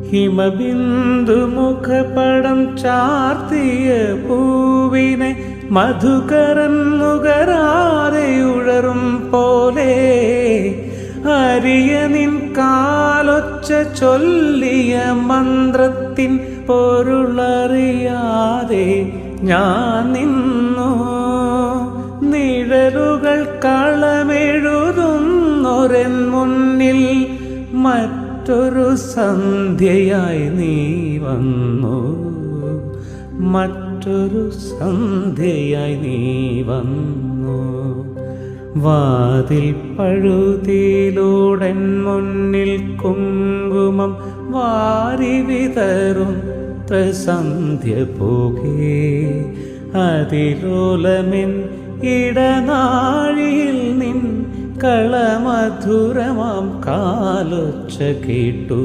ഹിമബിന്ദു മുഖപടം ചാർത്തിയ പൂവിനെ മധുകരൻ മുകരാതെ ഉഴറും പോലെ അരിയ നിൻ കാലൊച്ച ചൊല്ലിയ മന്ത്രത്തിൻ പൊരുളറിയാതെ ഞാൻ നിന്നു. നിഴലുകൾ കളമെഴുതുന്നൊരെൻ മുന്നിൽ മറ്റൊരു സന്ധ്യയായി നീ വന്നു. മറ്റൊരു സന്ധ്യയായി നീ വന്നു. വാതിൽ പഴുതിയിലൂടെൻ മുന്നിൽ കുങ്കുമം വാരി വിതറും സന്ധ്യ പോകേ അതിലോലമെൻ ഇടനാഴിയിൽ നിൻ കളമധുരമാം കാലൊച്ച കേട്ടു.